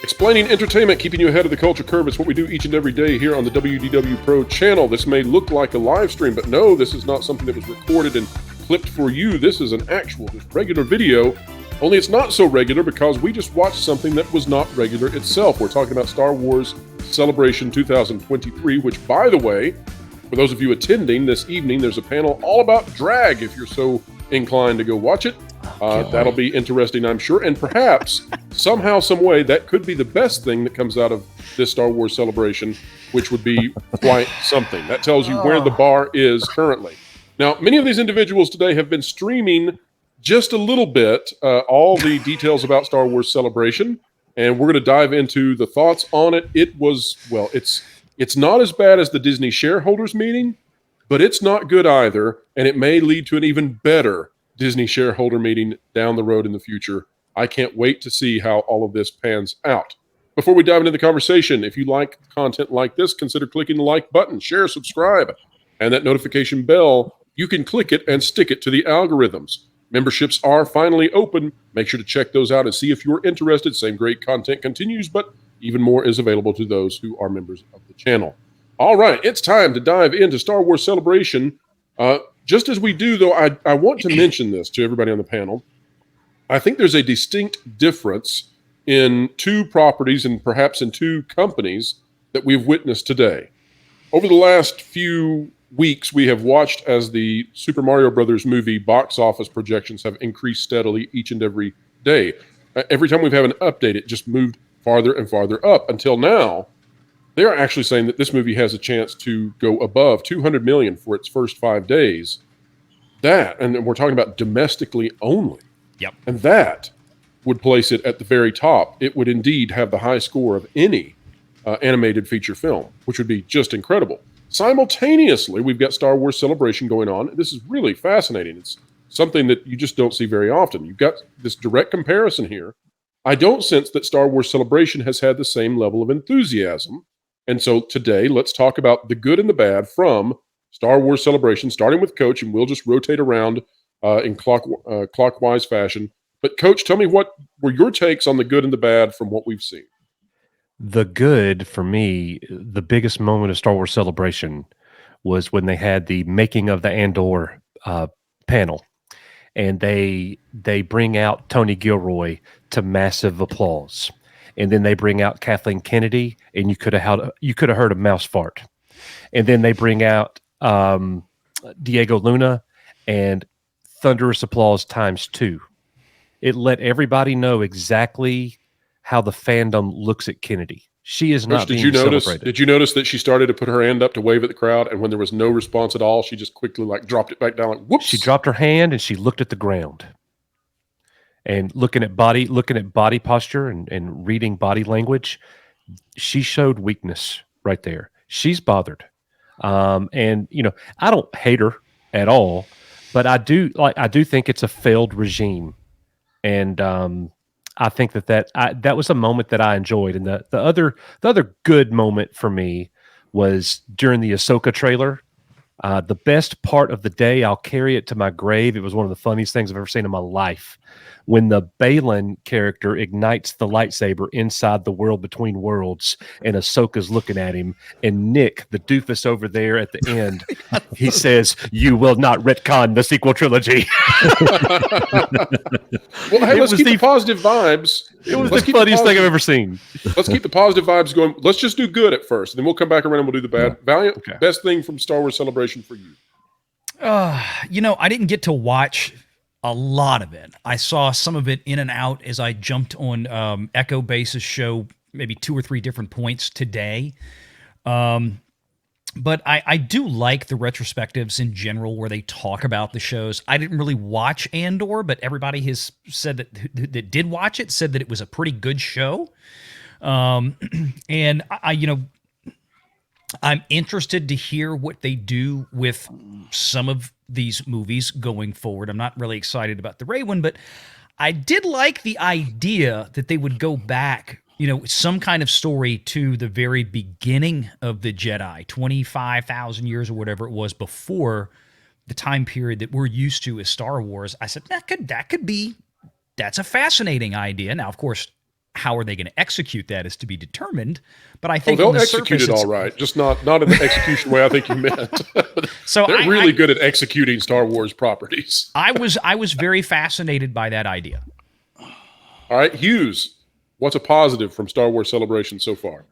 Explaining entertainment, keeping you ahead of the culture curve. It's what we do each and every day here on the WDW Pro channel. This may look like a live stream, but no, this is not something that was recorded and clipped for you. This is an actual, just regular video, only it's not so regular because we just watched something that was not regular itself. We're talking about Star Wars Celebration 2023, which, by the way, for those of you attending this evening, there's a panel all about drag, if you're so inclined to go watch it. That'll be interesting, I'm sure. And perhaps, somehow, some way, that could be the best thing that comes out of this Star Wars Celebration, which would be quite something. That tells you where the bar is currently. Now, many of these individuals today have been streaming just a little bit, all the details about Star Wars Celebration, and we're going to dive into the thoughts on it. It was, well, it's not as bad as the Disney shareholders meeting, but it's not good either, and it may lead to an even better Disney shareholder meeting down the road in the future. I can't wait to see how all of this pans out. Before we dive into the conversation, if you like content like this, consider clicking the like button, share, subscribe, and that notification bell. You can click it and stick it to the algorithms. Memberships are finally open. Make sure to check those out and see if you're interested. Same great content continues, but even more is available to those who are members of the channel. All right, it's time to dive into Star Wars Celebration. Just as we do, though, I want to mention this to everybody on the panel. I think there's a distinct difference in two properties and perhaps in two companies that we've witnessed today. Over the last few weeks, we have watched as the Super Mario Brothers movie box office projections have increased steadily each and every day. Every time we've had an update, it just moved farther and farther up until now. They're actually saying that this movie has a chance to go above $200 million for its first 5 days. That, and we're talking about domestically only. Yep. And that would place it at the very top. It would indeed have the high score of any animated feature film, which would be just incredible. Simultaneously, we've got Star Wars Celebration going on. This is really fascinating. It's something that you just don't see very often. You've got this direct comparison here. I don't sense that Star Wars Celebration has had the same level of enthusiasm. And so today, let's talk about the good and the bad from Star Wars Celebration, starting with Coach, and we'll just rotate around in clockwise fashion. But Coach, tell me, what were your takes on the good and the bad from what we've seen? The good, for me, the biggest moment of Star Wars Celebration was when they had the making of the Andor panel, and they bring out Tony Gilroy to massive applause. And then they bring out Kathleen Kennedy, and you could have heard a mouse fart. And then they bring out Diego Luna, and thunderous applause times 2. It let everybody know exactly how the fandom looks at Kennedy. She is not being celebrated. Did you notice that she started to put her hand up to wave at the crowd, and when there was no response at all, she just quickly dropped it back down, like whoops. She dropped her hand and she looked at the ground. And looking at body posture and reading body language, she showed weakness right there. She's bothered. And I don't hate her at all, but I do think it's a failed regime. And I think that was a moment that I enjoyed. And the other good moment for me was during the Ahsoka trailer. The best part of the day, I'll carry it to my grave. It was one of the funniest things I've ever seen in my life. When the Balin character ignites the lightsaber inside the world between worlds, and Ahsoka's looking at him, and Nick, the doofus over there at the end, he says, "You will not retcon the sequel trilogy." Well, hey, let's keep the positive vibes. It was the funniest thing I've ever seen. Let's keep the positive vibes going. Let's just do good at first, and then we'll come back around and we'll do the bad. Valiant, okay. Best thing from Star Wars Celebration for you? I didn't get to watch a lot of it. I saw some of it in and out as I jumped on Echo Base's show maybe 2 or 3 different points today. But I do like the retrospectives in general where they talk about the shows. I didn't really watch Andor, but everybody has said that did watch it said that it was a pretty good show. And I'm interested to hear what they do with some of these movies going forward. I'm not really excited about the Rey one, but I did like the idea that they would go back, some kind of story to the very beginning of the Jedi, 25,000 years or whatever it was before the time period that we're used to as Star Wars. I said, that's a fascinating idea. Now, of course, how are they going to execute that is to be determined. But I think they'll on the execute surface, it all right, just not in the execution way I think you meant. So they're really good at executing Star Wars properties. I was very fascinated by that idea. All right, Hughes, what's a positive from Star Wars Celebration so far?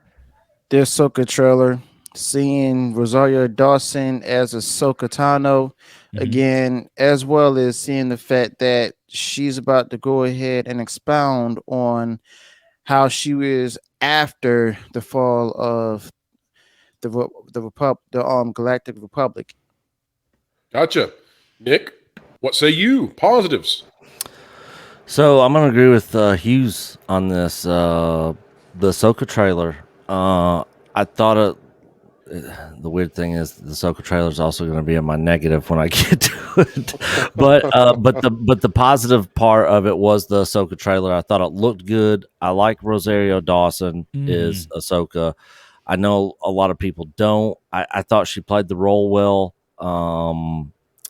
The Ahsoka trailer, seeing Rosario Dawson as Ahsoka Tano again, as well as seeing the fact that she's about to go ahead and expound on how she was after the fall of the Galactic Republic. Gotcha. Nick, what say you? Positives. So I'm going to agree with Hughes on this. The Ahsoka trailer. I thought the weird thing is the Ahsoka trailer is also going to be in my negative when I get to it. but the positive part of it was the Ahsoka trailer. I thought it looked good. I like Rosario Dawson is Ahsoka. I know a lot of people don't. I thought she played the role well.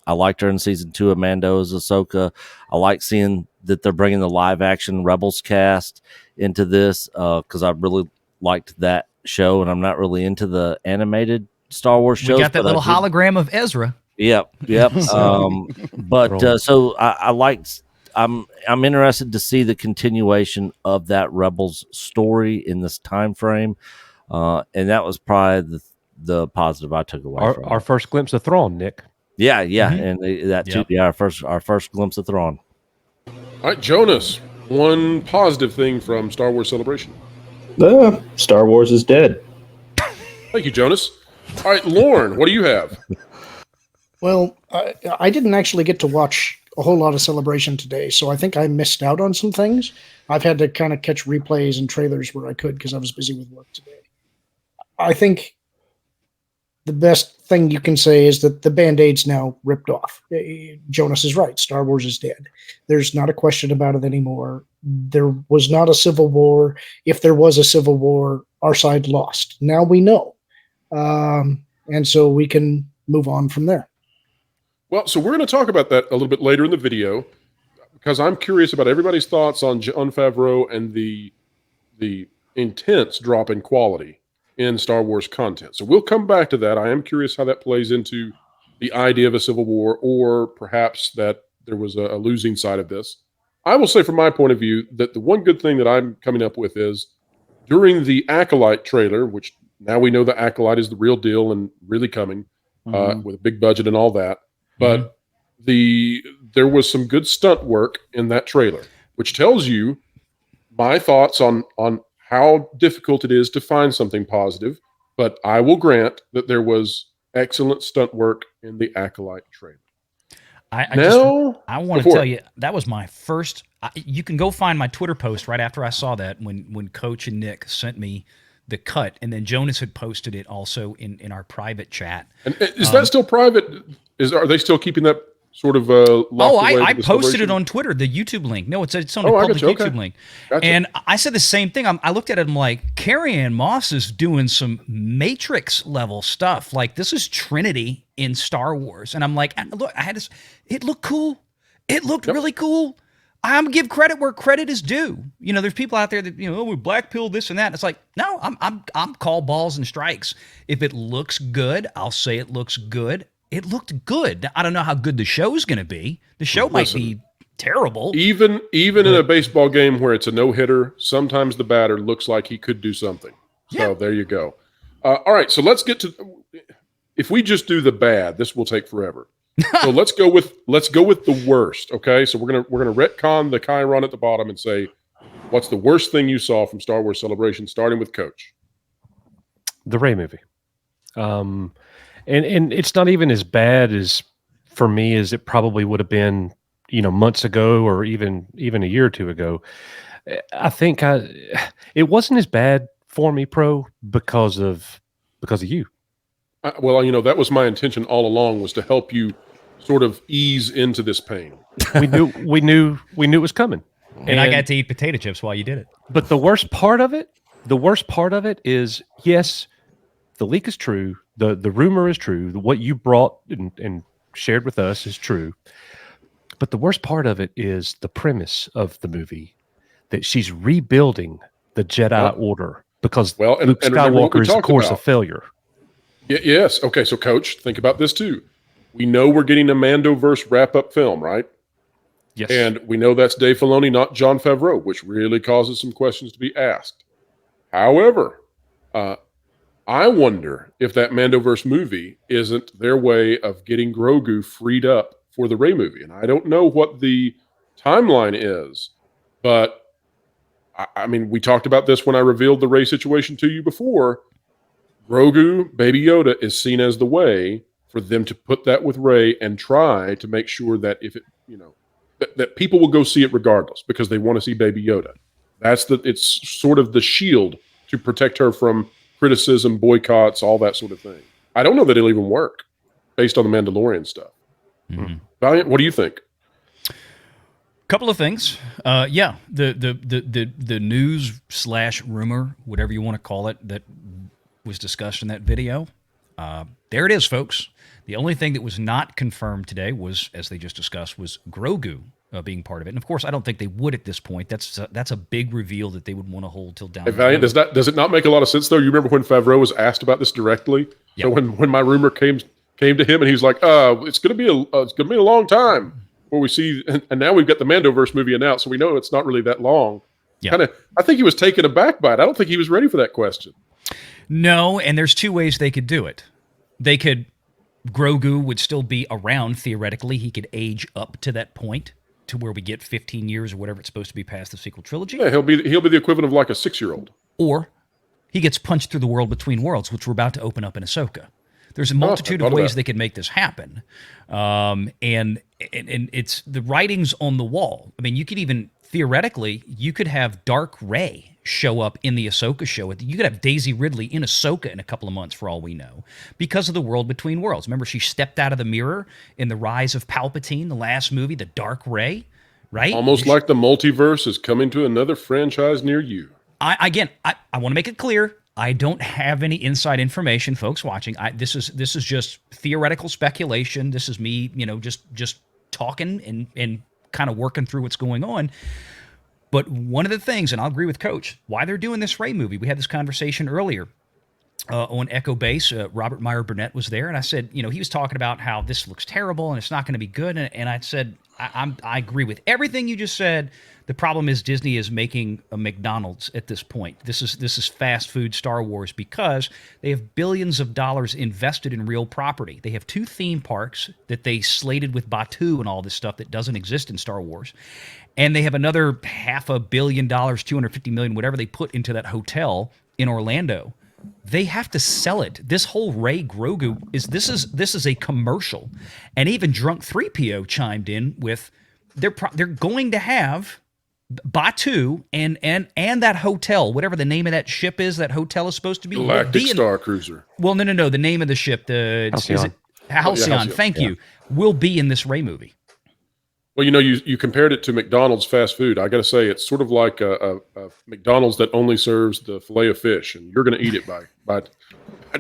I liked her in season 2 of Mando as Ahsoka. I like seeing that they're bringing the live action Rebels cast into this because I really liked that show, and I'm not really into the animated Star Wars shows. We got that little hologram of Ezra. Yep. So I liked. I'm interested to see the continuation of that Rebels story in this time frame, and that was probably the positive I took away from our first glimpse of Thrawn, Nick. Yeah, and that too. Yeah, our first glimpse of Thrawn. All right, Jonas, one positive thing from Star Wars Celebration. Star Wars is dead. Thank you, Jonas. All right, Lorn, what do you have? Well, I didn't actually get to watch a whole lot of Celebration today, so I think I missed out on some things. I've had to kind of catch replays and trailers where I could because I was busy with work today. I think the best thing you can say is that the Band-Aid's now ripped off. Jonas is right. Star Wars is dead. There's not a question about it anymore. There was not a civil war. If there was a civil war, our side lost. Now we know. And so we can move on from there. Well, so we're going to talk about that a little bit later in the video because I'm curious about everybody's thoughts on Favreau and the intense drop in quality in Star Wars content. So we'll come back to that. I am curious how that plays into the idea of a civil war, or perhaps that there was a losing side of this. I will say from my point of view that the one good thing that I'm coming up with is during the Acolyte trailer, which now we know the Acolyte is the real deal and really coming with a big budget and all that. But there was some good stunt work in that trailer, which tells you my thoughts on how difficult it is to find something positive. But I will grant that there was excellent stunt work in the Acolyte trailer. I want to tell you, that was my first. You can go find my Twitter post right after I saw that when Coach and Nick sent me the cut, and then Jonas had posted it also in our private chat. And is that still private? Are they still keeping that sort of locked away I posted it on Twitter, the YouTube link. No, it's on the public YouTube link. Gotcha. And I said the same thing. I looked at it and I'm like, Carrie-Anne Moss is doing some Matrix level stuff. Like, this is Trinity in Star Wars. And I'm like, look, it looked cool. It looked really cool. I'm gonna give credit where credit is due. You know, there's people out there that, we black pill this and that. It's like, no, I'm call balls and strikes. If it looks good, I'll say it looks good. It looked good. I don't know how good the show's going to be. The show might be terrible. Even in a baseball game where it's a no-hitter, sometimes the batter looks like he could do something. So there you go. All right, so let's get to. If we just do the bad, this will take forever. So let's go with the worst. Okay, so we're gonna retcon the Chiron at the bottom and say, what's the worst thing you saw from Star Wars Celebration, starting with Coach? The Rey movie. And it's not even as bad as, for me, as it probably would have been, months ago or even a year or two ago. I think it wasn't as bad for me, Pro, because of you. Well, that was my intention all along, was to help you sort of ease into this pain. We knew it was coming, and I got to eat potato chips while you did it. But the worst part of it is, yes, the leak is true. The rumor is true. What you brought and shared with us is true. But the worst part of it is the premise of the movie. that she's rebuilding the Jedi Order because Well, and Luke remember what we Skywalker is, of talked course, about. a failure. Yes. Okay, so Coach, think about this too. We know we're getting a Mandoverse wrap-up film, right? Yes. And we know that's Dave Filoni, not Jon Favreau, which really causes some questions to be asked. However, I wonder if that Mandoverse movie isn't their way of getting Grogu freed up for the Rey movie. And I don't know what the timeline is, but I mean, we talked about this when I revealed the Rey situation to you before. Grogu, Baby Yoda, is seen as the way for them to put that with Rey and try to make sure that if it, that people will go see it regardless because they want to see Baby Yoda. It's sort of the shield to protect her from criticism, boycotts, all that sort of thing. I don't know that it'll even work based on the Mandalorian stuff. Mm-hmm. Valiant, what do you think? Couple of things. Yeah, the news / rumor, whatever you want to call it, that was discussed in that video. There it is, folks. The only thing that was not confirmed today was, as they just discussed, was Grogu being part of it. And of course, I don't think they would at this point. That's a big reveal that they would want to hold till down. Hey, Valiant, does it not make a lot of sense though? You remember when Favreau was asked about this directly? Yep. So when my rumor came to him and he's like, it's gonna be a long time before we see, and now we've got the Mandoverse movie announced, so we know it's not really that long. Yeah. I think he was taken aback by it. I don't think he was ready for that question. No, and there's two ways they could do it. Grogu would still be around theoretically. He could age up to that point to where we get 15 years or whatever it's supposed to be past the sequel trilogy. Yeah, he'll be the equivalent of like a 6-year-old. Or he gets punched through the world between worlds, which we're about to open up in Ahsoka. There's a multitude of ways they could make this happen. And it's the writing's on the wall. I mean, you could even theoretically, you could have Dark Rey show up in the Ahsoka show. You could have Daisy Ridley in Ahsoka in a couple of months for all we know because of the world between worlds. Remember, she stepped out of the mirror in The Rise of Palpatine, the last movie, the Dark Rey, right? Almost like the multiverse is coming to another franchise near you. I want to make it clear. I don't have any inside information, folks watching. This is just theoretical speculation. This is me, just talking and kind of working through what's going on. But one of the things, and I'll agree with Coach, why they're doing this Rey movie. We had this conversation earlier on Echo Base. Robert Meyer Burnett was there, and I said, he was talking about how this looks terrible and it's not going to be good. And I said, I agree with everything you just said. The problem is Disney is making a McDonald's at this point. This is fast food Star Wars because they have billions of dollars invested in real property. They have 2 theme parks that they slated with Batuu and all this stuff that doesn't exist in Star Wars. And they have another $500 million, $250 million, whatever they put into that hotel in Orlando. They have to sell it. This whole Rey Grogu this is a commercial. And even Drunk 3PO chimed in with they're going to have Batuu and that hotel, whatever the name of that ship is, that hotel is supposed to be Galactic Star Cruiser. Well, no. The name of the ship, Halcyon. Halcyon. Thank you. Will be in this Rey movie. Well, you compared it to McDonald's fast food. I got to say, it's sort of like a McDonald's that only serves the fillet of fish, and you're going to eat it by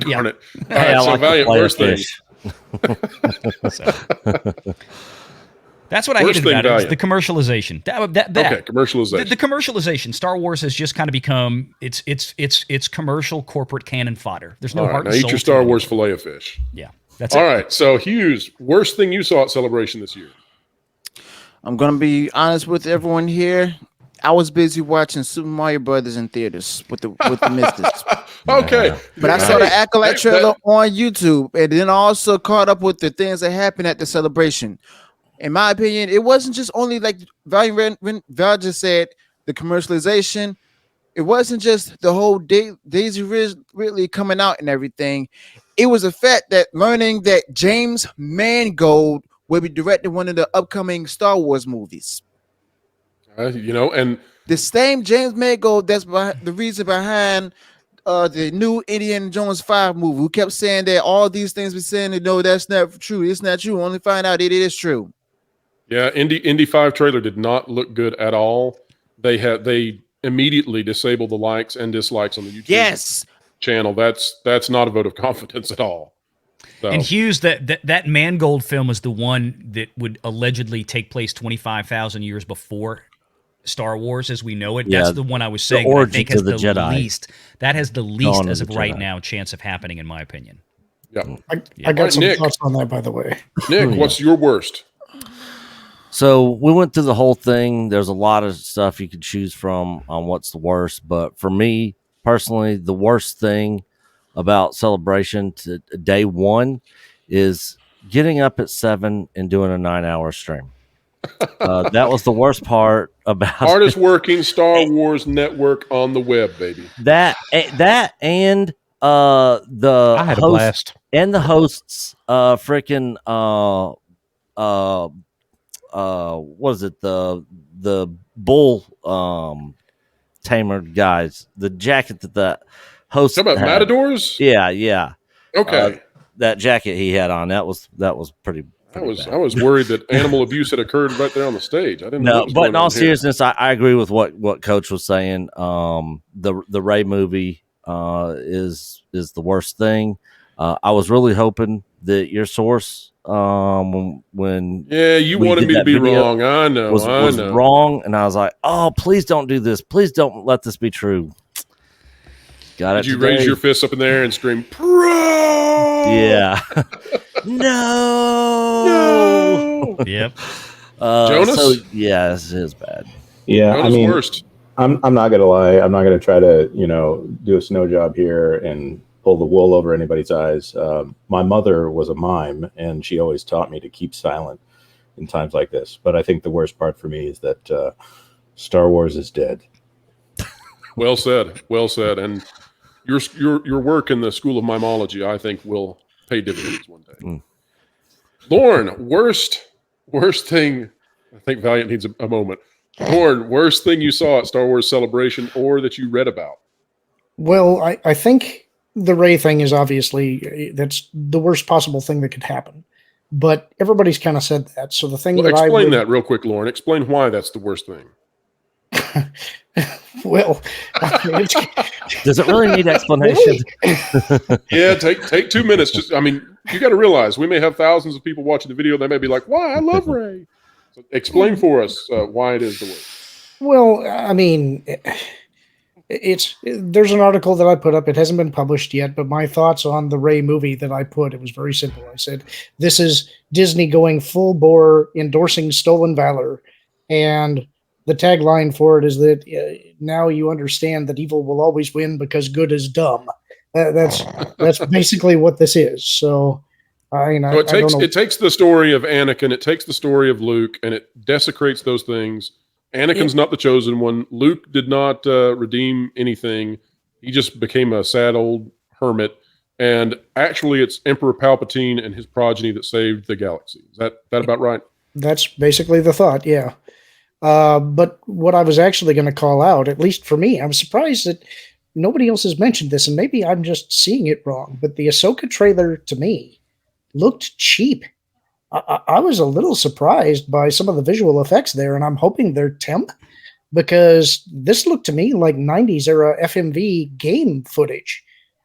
darn it. All Hey, right, I so like Valiant, the worst thing. That's what I Worst hated about thing, it, is the commercialization. Okay, commercialization. The commercialization. Star Wars has just kind of become it's commercial corporate cannon fodder. There's no All right, heart now and eat soul your to Star it. Wars fillet of fish. Yeah, that's All it. right, so Hughes, worst thing you saw at Celebration this year? I'm gonna be honest with everyone here. I was busy watching Super Mario Brothers in theaters with the Mystics. Okay, But I saw the Acolyte trailer on YouTube, and then also caught up with the things that happened at the celebration. In my opinion, it wasn't just only like Val just said, the commercialization. It wasn't just the whole Daisy Ridley coming out and everything. It was the fact that learning that James Mangold will be directing one of the upcoming Star Wars movies. and The same James Mangold that's the reason behind the new Indiana Jones 5 movie, who kept saying that all these things we're saying, no, that's not true. It's not true. Only find out it is true. yeah, Indy 5 trailer did not look good at all. They immediately disabled the likes and dislikes on the YouTube channel. That's not a vote of confidence at all. So. And Hughes, that Mangold film is the one that would allegedly take place 25,000 years before Star Wars as we know it. Yeah, That's the one I was saying. I origins think has of the Jedi. least. That has the least Dawn of as the of right Jedi. now chance of happening, in my opinion. Yeah. I All got right, some Nick. thoughts on that, by the way. Nick, what's your worst? So we went through the whole thing. There's a lot of stuff you could choose from on what's the worst, but for me personally, the worst thing about Celebration to day one is getting up at 7 and doing a 9-hour stream. That was the worst part about Hardest working Star Wars network on the web, baby. that and the I had a host blast. and the hosts freaking what is it, the bull tamer guys, the jacket that the host Talk about had. Matadors? Yeah. Okay. That jacket he had on, that was pretty I was bad. worried that animal abuse had occurred right there on the stage. I didn't know No, what was but going in all on here. seriousness, I agree with what Coach was saying. The Rey movie is the worst thing. I was really hoping that your source when Yeah, you we wanted did me to that be video wrong. I know. was I know. wrong, and I was like, oh, please don't do this. Please don't let this be true. Got it. Did you today. raise your fists up in the air and scream, "Pro"? Yeah. No. Yep. Jonas? So yeah, this is bad. Yeah, Jonas I mean, worst. I'm not gonna lie. I'm not gonna try to do a snow job here and pull the wool over anybody's eyes. My mother was a mime, and she always taught me to keep silent in times like this. But I think the worst part for me is that Star Wars is dead. Well said. Well said. And your work in the School of Mimology, I think, will pay dividends one day. Mm. Lorn, worst thing. I think Valiant needs a moment. Lorn, worst thing you saw at Star Wars Celebration or that you read about? Well, I think the Rey thing is obviously that's the worst possible thing that could happen. But everybody's kind of said that. So the thing Well, that I explain would, that real quick, Lorn. Explain why that's the worst thing. well, it's, Does it really need explanation? Yeah, take 2 minutes. Just, I mean, you got to realize we may have thousands of people watching the video. They may be like, "Why? I love Rey." So explain for us why it is the worst. well, I mean, there's an article that I put up. It hasn't been published yet, but my thoughts on the Rey movie that I put, it was very simple. I said, this is Disney going full bore, endorsing stolen valor. And the tagline for it is that now you understand that evil will always win because good is dumb. That's basically what this is. So, So it takes the story of Anakin, it takes the story of Luke, and it desecrates those things. Anakin's not the chosen one. Luke did not redeem anything. He just became a sad old hermit. And actually, it's Emperor Palpatine and his progeny that saved the galaxy. Is that about right? That's basically the thought, yeah. But what I was actually going to call out, at least for me, I was surprised that nobody else has mentioned this, and maybe I'm just seeing it wrong, but the Ahsoka trailer, to me, looked cheap. I was a little surprised by some of the visual effects there, and I'm hoping they're temp, because this looked to me like 90s era FMV game footage.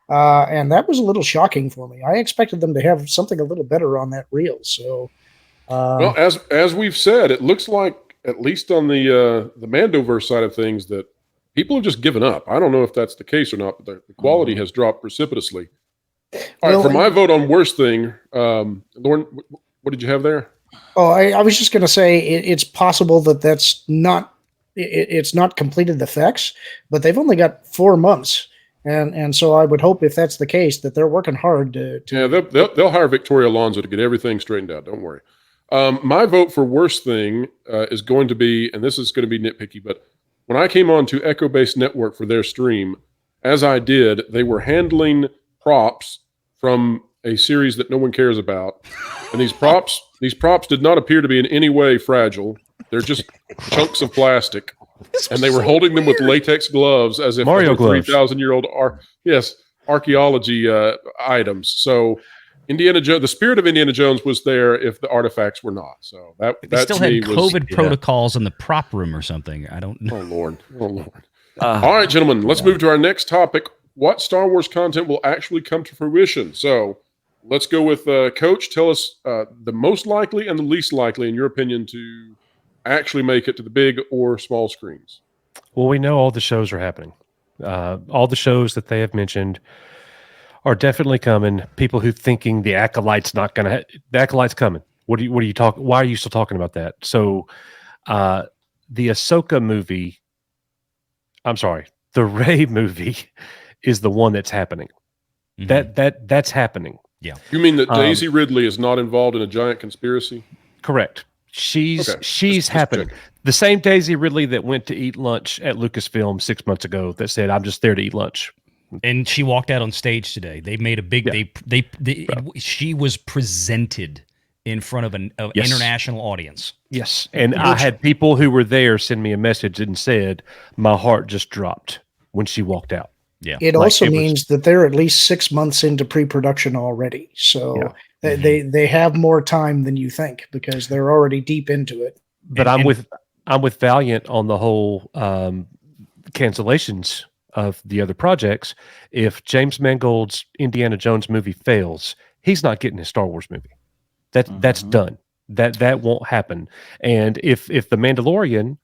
And that was a little shocking for me. I expected them to have something a little better on that reel. So, Well, as we've said, it looks like, at least on the Mandoverse side of things, that people have just given up. I don't know if that's the case or not, but the quality has dropped precipitously. All right, for my vote on worst thing, Lauren, what did you have there? Oh, I was just going to say it's possible that that's not it's not completed effects, but they've only got 4 months, and so I would hope, if that's the case, that they're working hard to Yeah, they'll hire Victoria Alonso to get everything straightened out. Don't worry. My vote for worst thing is going to be, and this is going to be nitpicky, but when I came on to Echo Base Network for their stream, as I did, they were handling props from a series that no one cares about, and these props did not appear to be in any way fragile. They're just chunks of plastic, and they were holding them with latex gloves as if Mario they were gloves. 3,000-year-old archaeology items. So Indiana Jones, the spirit of Indiana Jones was there if the artifacts were not. So that They still to had me COVID was, protocols in the prop room or something. I don't know. Oh Lord. All right, gentlemen, let's move to our next topic. What Star Wars content will actually come to fruition? So let's go with Coach. Tell us the most likely and the least likely, in your opinion, to actually make it to the big or small screens? Well, we know all the shows are happening. All the shows that they have mentioned are definitely coming. People who thinking the Acolyte's not going to, the Acolyte's coming. What are you talking? Why are you still talking about that? So, the Ahsoka movie, I'm sorry, the Rey movie is the one that's happening. That's happening. Yeah. You mean that Daisy Ridley is not involved in a giant conspiracy? Correct. She's Just happening. checking. The same Daisy Ridley that went to eat lunch at Lucasfilm 6 months ago that said, "I'm just there to eat lunch." And she walked out on stage today. They made a big. She was presented in front of an Yes. international audience. Yes. And I had people who were there send me a message and said, my heart just dropped when she walked out. Yeah. It also means that they're at least 6 months into pre-production already. So they have more time than you think because they're already deep into it. But I'm with Valiant on the whole cancellations of the other projects. If James Mangold's Indiana Jones movie fails, he's not getting his Star Wars movie. That's done. That won't happen. And if the Mandalorian,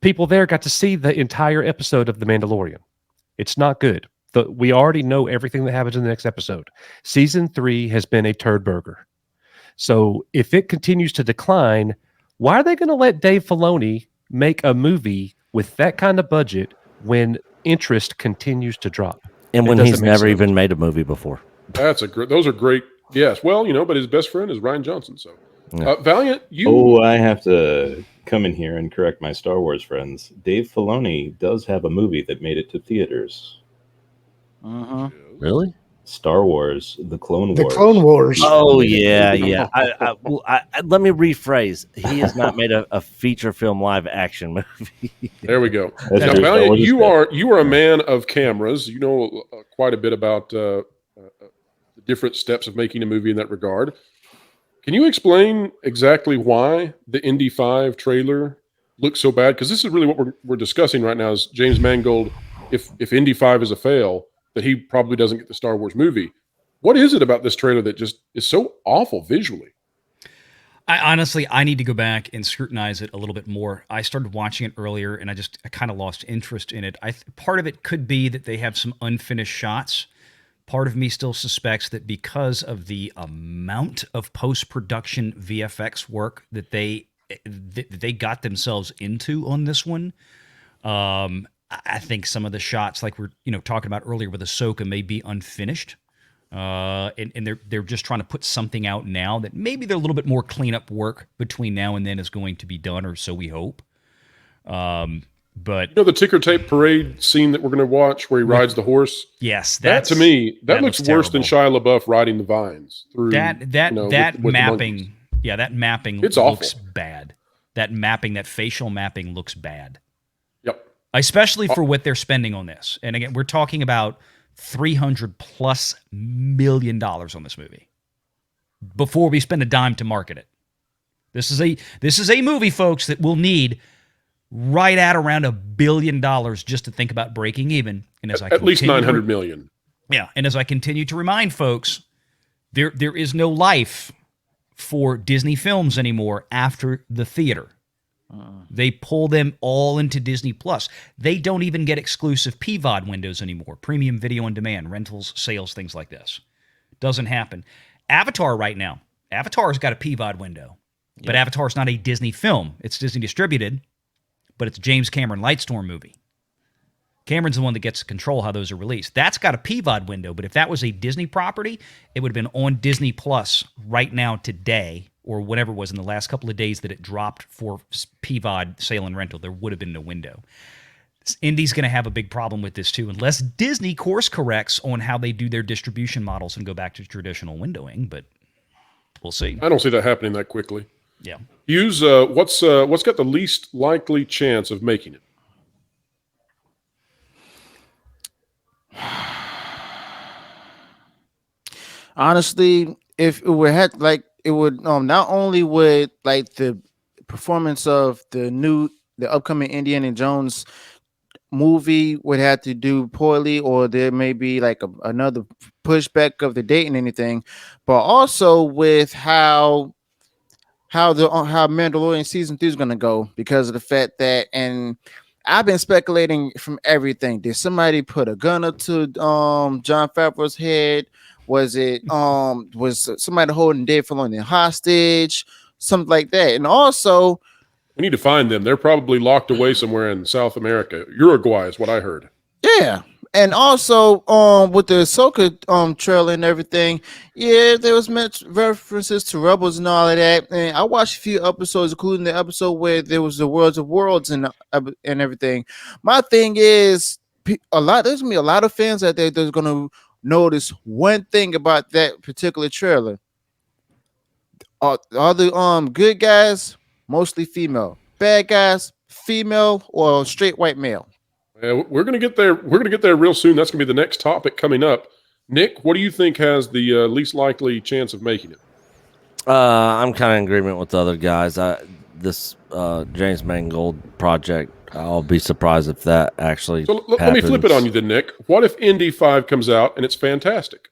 people there got to see the entire episode of the Mandalorian. It's not good. We already know everything that happens in the next episode. Season 3 has been a turd burger. So if it continues to decline, why are they going to let Dave Filoni make a movie with that kind of budget when interest continues to drop? And when he's never even made a movie before. Those are great. Yes. Well, but his best friend is Ryan Johnson. So, Valiant, I have to come in here and correct my Star Wars friends. Dave Filoni does have a movie that made it to theaters. Really? Star Wars: The Clone Wars. The Clone Wars. Oh yeah. Let me rephrase. He has not made a feature film live action movie. There we go. Now, Valiant, you are a man of cameras. You know quite a bit about the different steps of making a movie in that regard. Can you explain exactly why the Indy 5 trailer looks so bad? Because this is really what we're discussing right now is James Mangold, if Indy 5 is a fail, that he probably doesn't get the Star Wars movie. What is it about this trailer that just is so awful visually? I need to go back and scrutinize it a little bit more. I started watching it earlier, and I kind of lost interest in it. Part of it could be that they have some unfinished shots. Part of me still suspects that because of the amount of post-production VFX work that they got themselves into on this one, I think some of the shots, like we're talking about earlier with Ahsoka, may be unfinished, and they're just trying to put something out now that maybe they're a little bit more cleanup work between now and then is going to be done, or so we hope. But the ticker tape parade scene that we're going to watch where he rides the horse. Yes, that to me that looks worse than Shia LaBeouf riding the vines through that with mapping. Yeah, that mapping looks awful. Bad. That facial mapping looks bad. Yep. Especially for what they're spending on this. And again, we're talking about $300+ million on this movie before we spend a dime to market it. This is a movie, folks, that will need right at around $1 billion just to think about breaking even. And as at least 900 million. Yeah, and as I continue to remind folks, there is no life for Disney films anymore after the theater. They pull them all into Disney Plus. They don't even get exclusive PVOD windows anymore. Premium video on demand, rentals, sales, things like this. Doesn't happen. Avatar right now. Avatar's got a PVOD window. But Avatar's not a Disney film. It's Disney distributed, but it's a James Cameron Lightstorm movie. Cameron's the one that gets to control how those are released. That's got a PVOD window, but if that was a Disney property, it would have been on Disney Plus right now today, or whatever it was in the last couple of days that it dropped for PVOD sale and rental. There would have been no window. Indy's going to have a big problem with this too, unless Disney course corrects on how they do their distribution models and go back to traditional windowing, but we'll see. I don't see that happening that quickly. Yeah. Hughes, what's got the least likely chance of making it? Honestly, if it would have not only would like the performance of the upcoming Indiana Jones movie would have to do poorly, or there may be like another pushback of the date and anything, but also with how how Mandalorian season 3 is going to go because of the fact that, and I've been speculating from everything. Did somebody put a gun up to Jon Favreau's head? Was it was somebody holding Dave Filoni hostage? Something like that. And also, we need to find them. They're probably locked away somewhere in South America. Uruguay is what I heard. Yeah. And also, with the Ahsoka trailer and everything, yeah, there was references to Rebels and all of that. And I watched a few episodes, including the episode where there was the Worlds of Worlds and everything. My thing is, there's gonna be a lot of fans out there that's gonna notice one thing about that particular trailer. All the good guys, mostly female. Bad guys, female or straight white male. We're going to get there. We're going to get there real soon. That's going to be the next topic coming up. Nick, what do you think has the least likely chance of making it? I'm kind of in agreement with the other guys. This James Mangold project, I'll be surprised if that actually So let me flip it on you then, Nick. What if Indy 5 comes out and it's fantastic?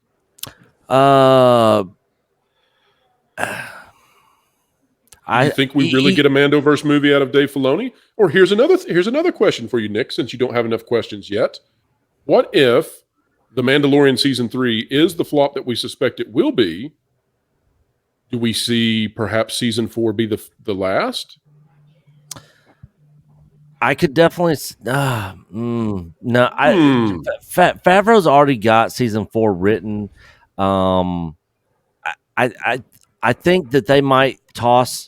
You think we really get a Mandoverse movie out of Dave Filoni? Or here's another question for you, Nick, since you don't have enough questions yet. What if The Mandalorian Season 3 is the flop that we suspect it will be? Do we see perhaps Season 4 be the last? I could definitely Favreau's already got Season 4 written. I think that they might toss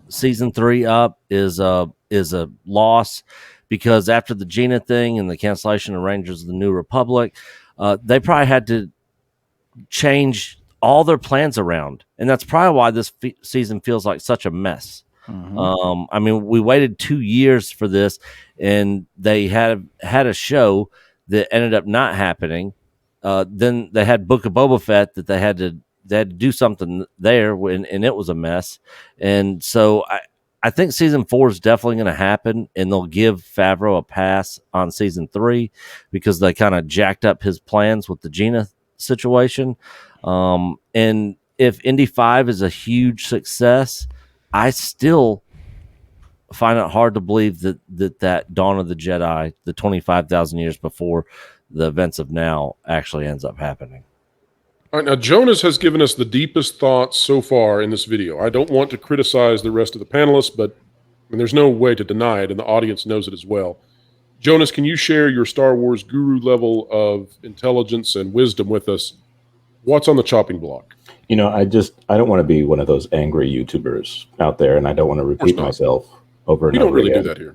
Season 3 up is a loss, because after the Gina thing and the cancellation of Rangers of the New Republic, they probably had to change all their plans around, and that's probably why this season feels like such a mess. Mm-hmm. I mean, we waited 2 years for this, and they had a show that ended up not happening. Then they had Book of Boba Fett that they had to do something there, and it was a mess. And so I think Season 4 is definitely going to happen, and they'll give Favreau a pass on Season 3 because they kind of jacked up his plans with the Gina situation. And if Indy 5 is a huge success, I still find it hard to believe that Dawn of the Jedi, the 25,000 years before the events of now, actually ends up happening. All right, now Jonas has given us the deepest thoughts so far in this video. I don't want to criticize the rest of the panelists, but there's no way to deny it, and the audience knows it as well. Jonas, can you share your Star Wars guru level of intelligence and wisdom with us? What's on the chopping block? You know, I don't want to be one of those angry YouTubers out there, and I don't want to repeat myself over and over again. We don't really do that here.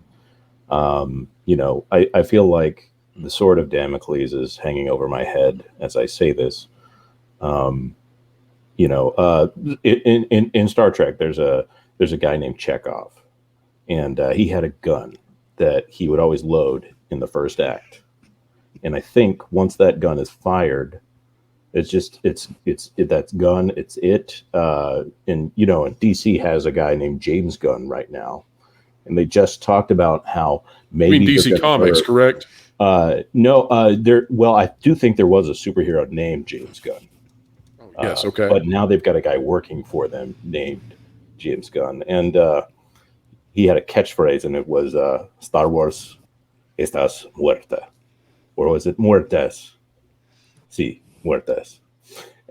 You know, I feel like the sword of Damocles is hanging over my head as I say this. You know, in Star Trek, there's a guy named Chekhov, and he had a gun that he would always load in the first act. And I think once that gun is fired, it's that gun. It's it. And you know, and DC has a guy named James Gunn right now, and they just talked about how maybe you mean DC Comics, correct? No, there. Well, I do think there was a superhero named James Gunn. Yes, okay. But now they've got a guy working for them named James Gunn. And he had a catchphrase, and it was Star Wars, estás muerta. Or was it muertes? Sí, muertes.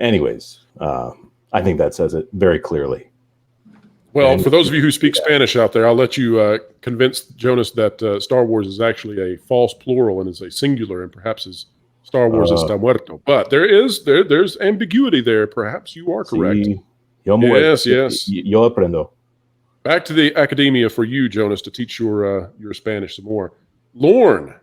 Anyways, I think that says it very clearly. Well, and for those of you who speak Spanish out there, I'll let you convince Jonas that Star Wars is actually a false plural and is a singular, and perhaps is Star Wars está muerto. But there's ambiguity there. Perhaps you are correct. Sí, yo muerto. Yes. Yo aprendo. Back to the academia for you, Jonas, to teach your Spanish some more. Lorn,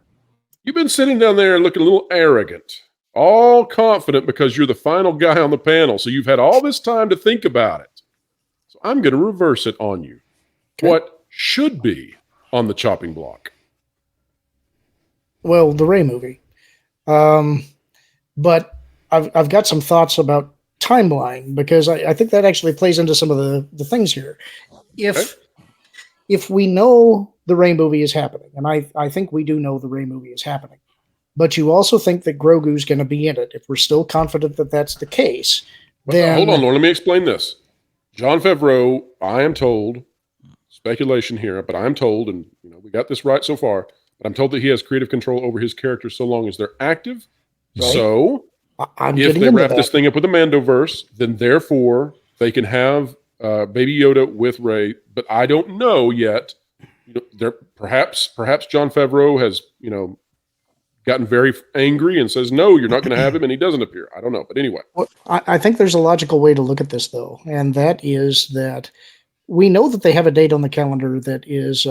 you've been sitting down there looking a little arrogant, all confident because you're the final guy on the panel. So you've had all this time to think about it. So I'm going to reverse it on you. Okay. What should be on the chopping block? Well, the Rey movie. But I've got some thoughts about timeline, because I think that actually plays into some of the things here. If we know the Rey movie is happening, and I think we do know the Rey movie is happening, but you also think that Grogu's going to be in it, if we're still confident that that's the case, then... Hold on, Lord, let me explain this. Jon Favreau, I am told, speculation here, but I'm told, and we got this right so far, but I'm told that he has creative control over his characters so long as they're active. Right. So I'm if getting they into wrap that. this thing up with the Mandoverse, then therefore they can have Baby Yoda with Rey. But I don't know yet. There perhaps Jon Favreau has gotten very angry and says, no, you're not going to have him, and he doesn't appear. I don't know. But anyway. Well, I think there's a logical way to look at this, though, and that is that we know that they have a date on the calendar that is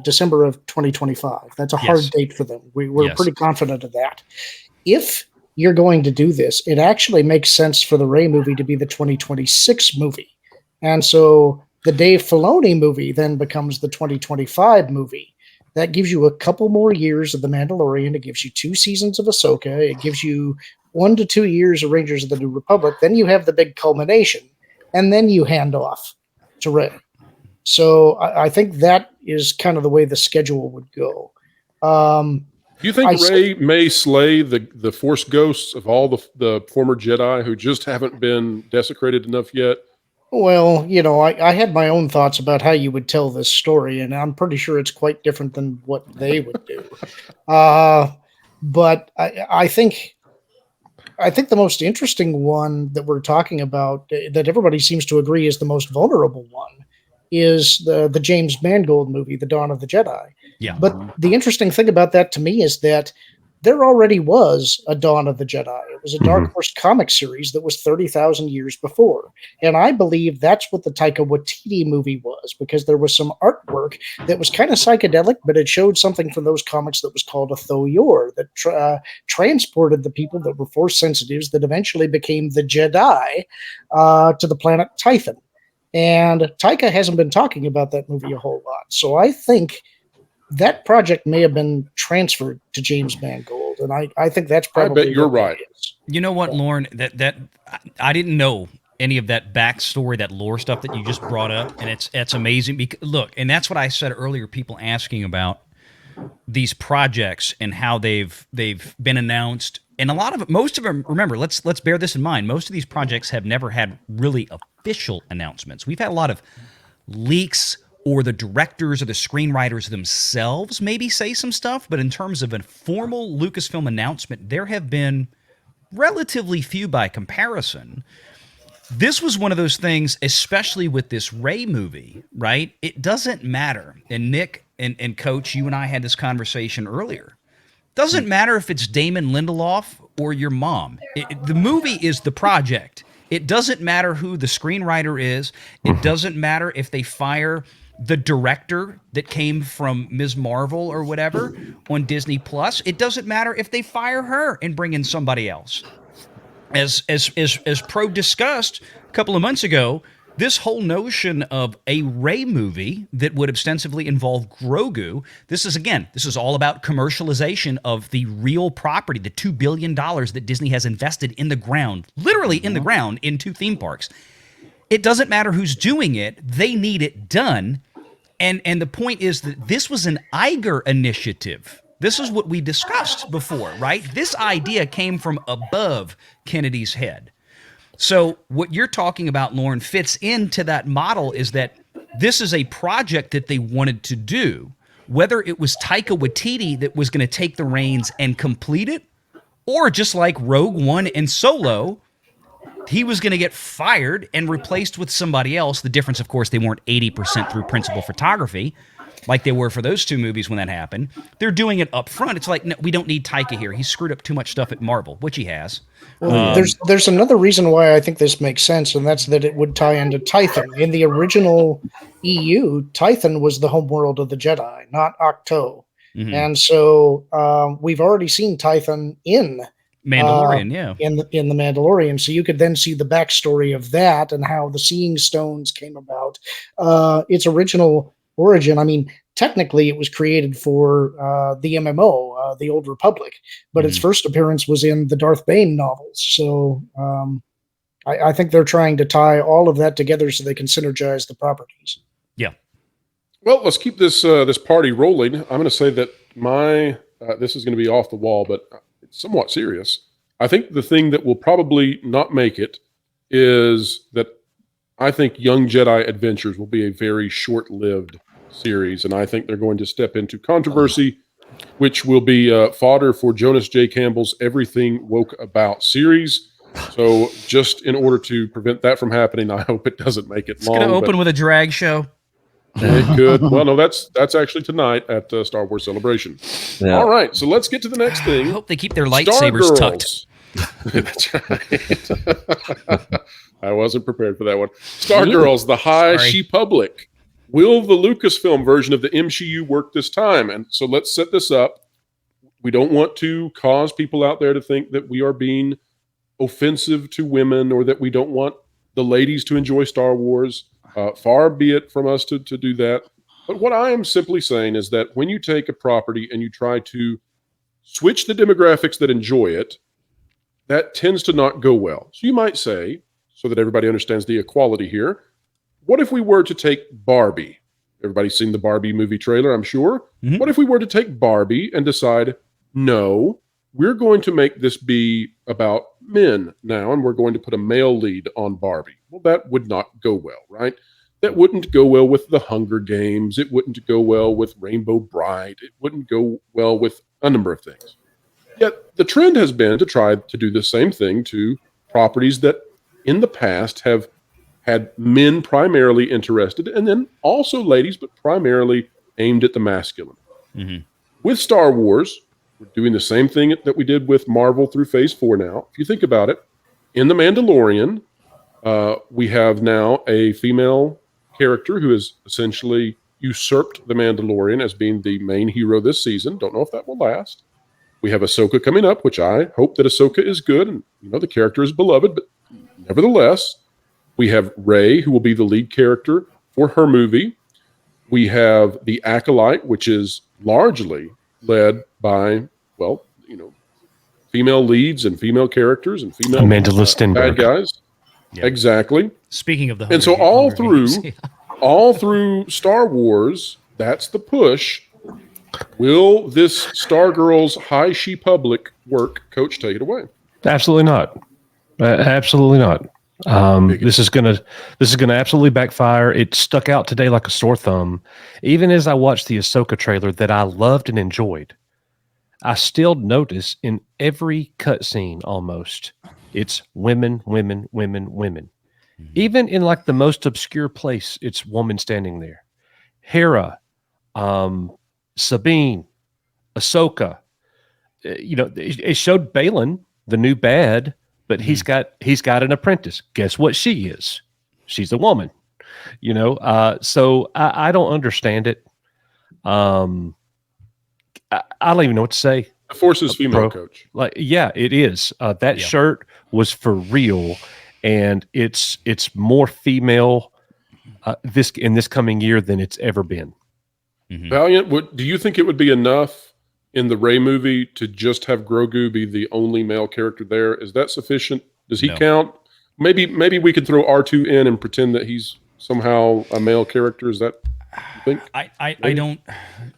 December of 2025. That's a hard date for them. We're pretty confident of that. If you're going to do this, it actually makes sense for the Rey movie to be the 2026 movie. And so the Dave Filoni movie then becomes the 2025 movie. That gives you a couple more years of The Mandalorian. It gives you 2 seasons of Ahsoka. It gives you 1 to 2 years of Rangers of the New Republic. Then you have the big culmination, and then you hand off to Rey. So I think that is kind of the way the schedule would go. Do you think Rey may slay the Force ghosts of all the former Jedi who just haven't been desecrated enough yet? Well, I had my own thoughts about how you would tell this story, and I'm pretty sure it's quite different than what they would do. But I think the most interesting one that we're talking about, that everybody seems to agree is the most vulnerable one, is the James Mangold movie, The Dawn of the Jedi. Yeah. But the interesting thing about that to me is that there already was a Dawn of the Jedi. It was a Dark Horse comic series that was 30,000 years before. And I believe that's what the Taika Waititi movie was, because there was some artwork that was kind of psychedelic, but it showed something from those comics that was called a Thoyor that transported the people that were Force sensitives that eventually became the Jedi to the planet Tython. And Taika hasn't been talking about that movie a whole lot. So I think that project may have been transferred to James Mangold, and I think that's probably. I bet you're right. You know what, Lorn? That I didn't know any of that backstory, that lore stuff that you just brought up, and it's amazing. Because, look, and that's what I said earlier. People asking about these projects and how they've been announced, and most of them. Remember, let's bear this in mind. Most of these projects have never had really official announcements. We've had a lot of leaks, or the directors or the screenwriters themselves maybe say some stuff, but in terms of a formal Lucasfilm announcement, there have been relatively few by comparison. This was one of those things, especially with this Rey movie, right? It doesn't matter. And Nick and Coach, you and I had this conversation earlier. Doesn't matter if it's Damon Lindelof or your mom. The movie is the project. It doesn't matter who the screenwriter is. It doesn't matter if they fire the director that came from Ms. Marvel or whatever on Disney Plus. It doesn't matter if they fire her and bring in somebody else. As Pro discussed a couple of months ago, this whole notion of a Rey movie that would ostensibly involve Grogu, this is all about commercialization of the real property, the $2 billion that Disney has invested in the ground, literally in the ground, in 2 theme parks. It doesn't matter who's doing it. They need it done. And the point is that this was an Iger initiative. This is what we discussed before, right? This idea came from above Kennedy's head. So what you're talking about, Lorn, fits into that model, is that this is a project that they wanted to do. Whether it was Taika Waititi that was going to take the reins and complete it, or just like Rogue One and Solo, he was going to get fired and replaced with somebody else. The difference, of course, they weren't 80% through principal photography like they were for those 2 movies when that happened. They're doing it up front. It's like, no, we don't need Taika here. He's screwed up too much stuff at Marvel, which he has. Well, there's another reason why I think this makes sense, and that's that it would tie into Tython. In the original EU, Tython was the homeworld of the Jedi, not Octo. And so we've already seen Tython in Mandalorian, in the Mandalorian. So you could then see the backstory of that and how the Seeing Stones came about. Its original origin, I mean, technically it was created for the MMO, the Old Republic, but its first appearance was in the Darth Bane novels. So I think they're trying to tie all of that together so they can synergize the properties. Yeah. Well, let's keep this party rolling. I'm going to say that this is going to be off the wall, but it's somewhat serious. I think the thing that will probably not make it is that I think Young Jedi Adventures will be a very short-lived series, and I think they're going to step into controversy, which will be fodder for Jonas J. Campbell's Everything Woke About series. So just in order to prevent that from happening, I hope it doesn't make it It's long. going to open with a drag show. It could. Well, no, that's actually tonight at Star Wars Celebration. Yeah. All right, so let's get to the next I thing. hope they keep their lightsabers tucked. That's right. I wasn't prepared for that one. Stargirls, the High Sorry. She-Public. Will the Lucasfilm version of the MCU work this time? And so let's set this up. We don't want to cause people out there to think that we are being offensive to women or that we don't want the ladies to enjoy Star Wars. Far be it from us to do that. But what I am simply saying is that when you take a property and you try to switch the demographics that enjoy it, that tends to not go well. So you might say, so that everybody understands the equality here, what if we were to take Barbie? Everybody's seen the Barbie movie trailer, I'm sure. Mhm. What if we were to take Barbie and decide, no, we're going to make this be about men now, and we're going to put a male lead on Barbie? Well, that would not go well, right? That wouldn't go well with the Hunger Games. It wouldn't go well with Rainbow Bride. It wouldn't go well with a number of things. Yet the trend has been to try to do the same thing to properties that in the past have had men primarily interested, and then also ladies, but primarily aimed at the masculine. Mhm. With Star Wars, we're doing the same thing that we did with Marvel through Phase 4 now. If you think about it, in The Mandalorian, we have now a female character who has essentially usurped The Mandalorian as being the main hero this season. Don't know if that will last. We have Ahsoka coming up, which I hope that Ahsoka is good. And, the character is beloved, but nevertheless, we have Rey, who will be the lead character for her movie. We have the Acolyte, which is largely led by, female leads and female characters and female Amanda bad Stenberg. guys. Yeah. Exactly. Speaking of the And so Hunger Games, yeah. all through Star Wars, that's the push. Will this Stargirls High She-Public work? Coach, take it away. Absolutely not. Absolutely not. This is gonna absolutely backfire. It stuck out today like a sore thumb. Even as I watched the Ahsoka trailer that I loved and enjoyed, I still notice in every cutscene almost it's women, women, women, women. Mm-hmm. Even in like the most obscure place, it's woman standing there. Hera, Sabine, Ahsoka. It showed Balin, the new bad, but he's got an apprentice. Guess what she is? She's a woman. So I don't understand it. I don't even know what to say. The Force is female, Coach. Yeah, it is. That shirt was for real, and it's more female in this coming year than it's ever been. Mm-hmm. Valiant, do you think it would be enough in the Rey movie to just have Grogu be the only male character there? Is that sufficient? Does he count? Maybe we could throw R2 in and pretend that he's somehow a male character. Is that, you think? I don't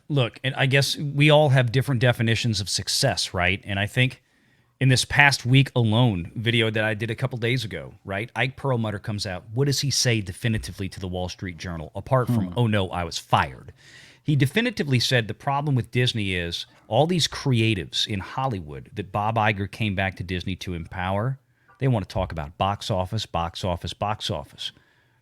look, and I guess we all have different definitions of success, right? And I think in this past week alone, video that I did a couple days ago, right? Ike Perlmutter comes out. What does he say definitively to the Wall Street Journal? Apart from, oh no, I was fired. He definitively said the problem with Disney is all these creatives in Hollywood that Bob Iger came back to Disney to empower, they want to talk about box office, box office, box office.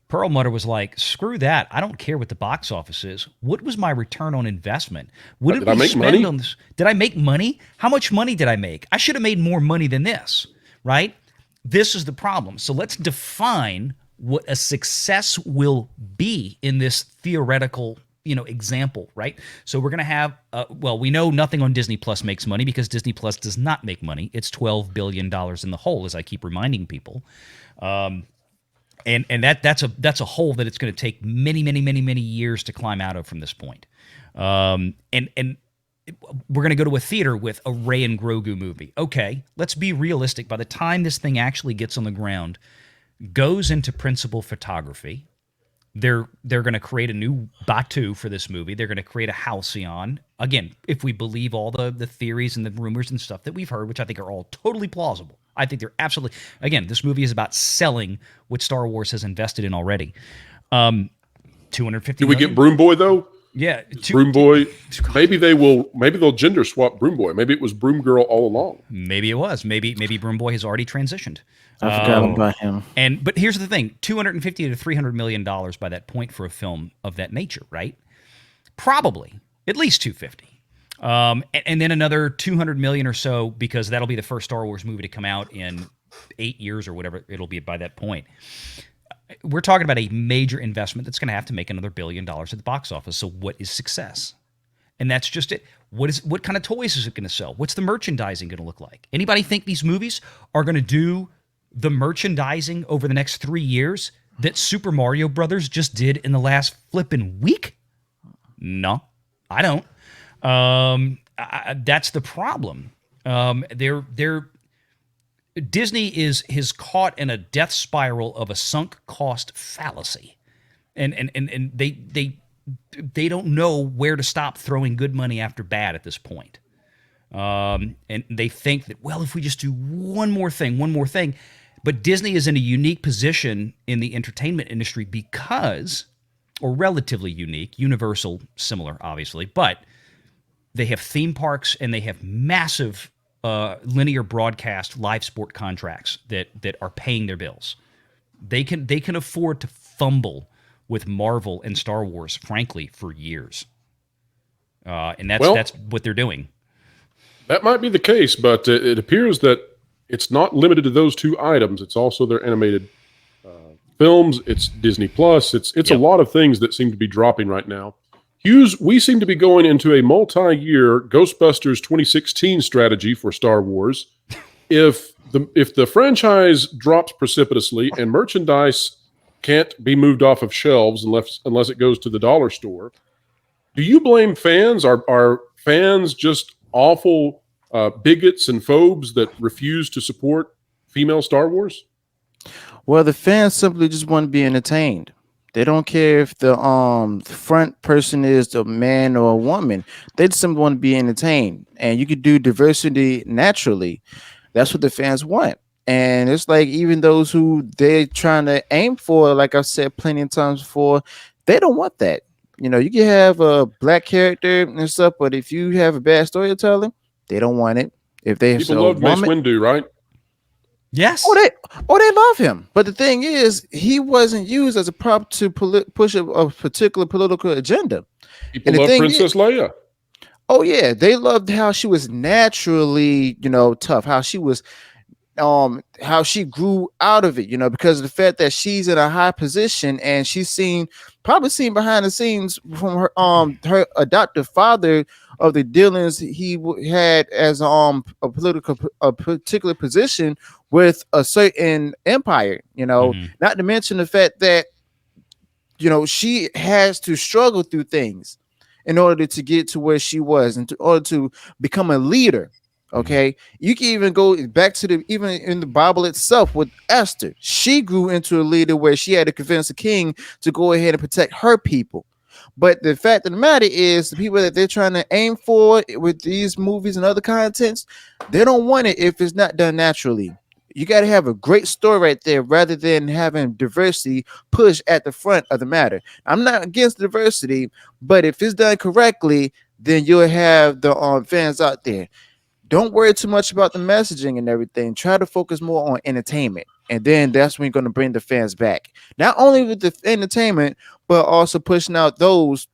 Perlmutter was like, screw that. I don't care what the box office is. What was my return on investment? What did we spend on this? Did I make money? How much money did I make? I should have made more money than this, right? This is the problem. So let's define what a success will be in this theoretical example, right? So we're going to have, we know nothing on Disney Plus makes money because Disney Plus does not make money. It's $12 billion in the hole, as I keep reminding people. And that's a hole that it's going to take many, many, many, many years to climb out of from this point. And we're going to go to a theater with a Rey and Grogu movie. Okay, let's be realistic. By the time this thing actually gets on the ground, goes into principal photography, they're going to create a new Batu for this movie. They're going to create a Halcyon. Again, if we believe all the theories and the rumors and stuff that we've heard, which I think are all totally plausible, I think they're absolutely. Again, this movie is about selling what Star Wars has invested in already. 250. Do we get Broom Boy though? Yeah, Broom Boy. Maybe they'll gender swap Broom Boy. Maybe it was Broom Girl all along. Maybe it was. Maybe Broom Boy has already transitioned. I forgot about him. But here's the thing: $250 to $300 million by that point for a film of that nature, right? Probably at least 250. And then another 200 million or so, because that'll be the first Star Wars movie to come out in 8 years or whatever it'll be by that point. We're talking about a major investment that's going to have to make another $1 billion at the box office. So what is success? And that's just it. What kind of toys is it going to sell? What's the merchandising going to look like? Anybody think these movies are going to do the merchandising over the next 3 years that Super Mario Brothers just did in the last flipping week? No, I don't. That's the problem. Disney is caught in a death spiral of a sunk cost fallacy, and they don't know where to stop throwing good money after bad at this point. And they think that, well, if we just do one more thing, but Disney is in a unique position in the entertainment industry because, or relatively unique, Universal similar, obviously, but they have theme parks and they have massive linear broadcast live sport contracts that are paying their bills. They can afford to fumble with Marvel and Star Wars, frankly, for years. And that's what they're doing. That might be the case, but it appears that it's not limited to those two items. It's also their animated films. It's Disney Plus. It's a lot of things that seem to be dropping right now. Hughes, we seem to be going into a multi-year Ghostbusters 2016 strategy for Star Wars. If the franchise drops precipitously and merchandise can't be moved off of shelves unless it goes to the dollar store, do you blame fans? Are fans just awful bigots and phobes that refuse to support female Star Wars? Well, the fans simply just want to be entertained. They don't care if the front person is a man or a woman. They just simply want to be entertained. And you could do diversity naturally. That's what the fans want. And it's like even those who they're trying to aim for, like I've said plenty of times before, they don't want that. You know, you can have a black character and stuff, but if you have a bad storyteller, they don't want it. If they people love Mace Windu, right? Yes. They love him. But the thing is, he wasn't used as a prop to push a particular political agenda. People love Princess Leia. Oh yeah, they loved how she was naturally, tough. How she was, how she grew out of it. Because of the fact that she's in a high position and she's probably seen behind the scenes from her adoptive father of the dealings he had as a particular position with a certain empire, not to mention the fact that, she has to struggle through things in order to get to where she was and in order to become a leader. Okay. You can even go back to even in the Bible itself with Esther. She grew into a leader where she had to convince the king to go ahead and protect her people. But the fact of the matter is, the people that they're trying to aim for with these movies and other contents, they don't want it if it's not done naturally. You got to have a great story right there rather than having diversity push at the front of the matter. I'm not against diversity, but if it's done correctly, then you'll have the fans out there. Don't worry too much about the messaging and everything. Try to focus more on entertainment. And then that's when you're going to bring the fans back. Not only with the entertainment, but also pushing out those,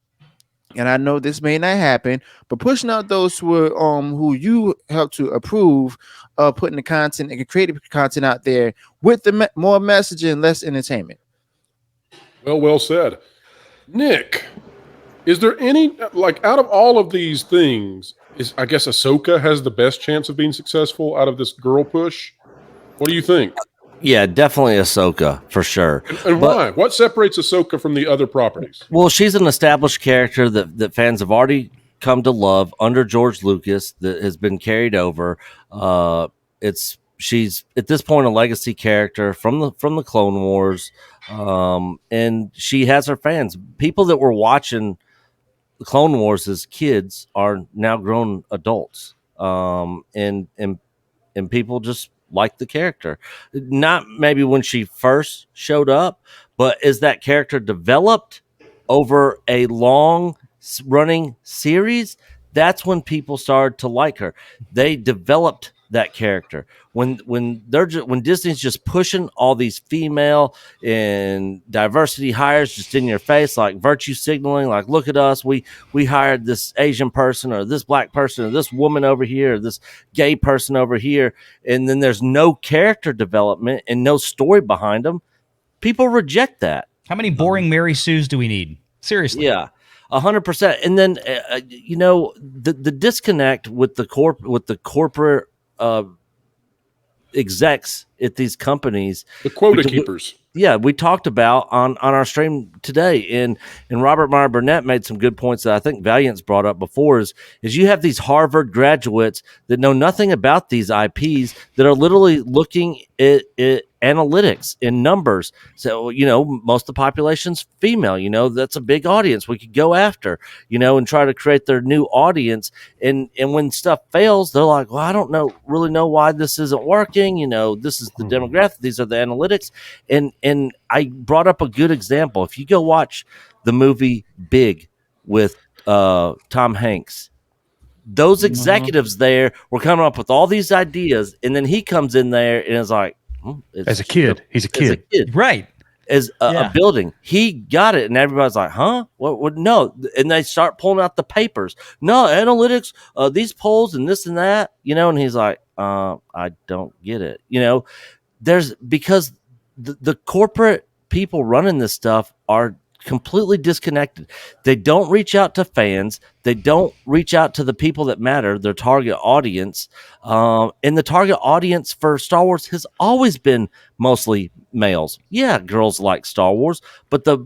and I know this may not happen, but pushing out those who you help to approve of putting the content and creative content out there with the more messaging, less entertainment. Well said. Nick, is there any, out of all of these things, I guess Ahsoka has the best chance of being successful out of this girl push? What do you think? Yeah, definitely Ahsoka for sure. And why? What separates Ahsoka from the other properties? Well, she's an established character that fans have already come to love under George Lucas that has been carried over. She's at this point a legacy character from the Clone Wars, and she has her fans. People that were watching the Clone Wars as kids are now grown adults, and people just like the character. Not maybe when she first showed up, but as that character developed over a long running series, that's when people started to like her. They developed that character. When Disney's just pushing all these female and diversity hires just in your face, like virtue signaling, like look at us, we hired this Asian person or this black person or this woman over here or this gay person over here, and then there's no character development and no story behind them. People reject that. How many boring Mary Sues do we need? Seriously. Yeah, 100%. And then the disconnect with the corporate execs at these companies, The quota keepers. yeah, we talked about on our stream today, and Robert Meyer Burnett made some good points that I think Valiant's brought up before. Is you have these Harvard graduates that know nothing about these IPs that are literally looking at analytics and numbers. So most of the population's female. That's a big audience we could go after. And try to create their new audience. And when stuff fails, they're like, well, I don't really know why this isn't working. This is the demographic. These are the analytics. And I brought up a good example. If you go watch the movie Big with Tom Hanks, those executives there were coming up with all these ideas, and then he comes in there and is like, as a kid, he's a kid, Right. As a building, he got it, and everybody's like, "Huh? What? No!" And they start pulling out the papers. No analytics, these polls and this and that, And he's like, "I don't get it." There's because the corporate people running this stuff are completely disconnected. They don't reach out to fans. They don't reach out to the people that matter, their target audience. And the target audience for Star Wars has always been mostly males. Yeah, girls like Star Wars, but the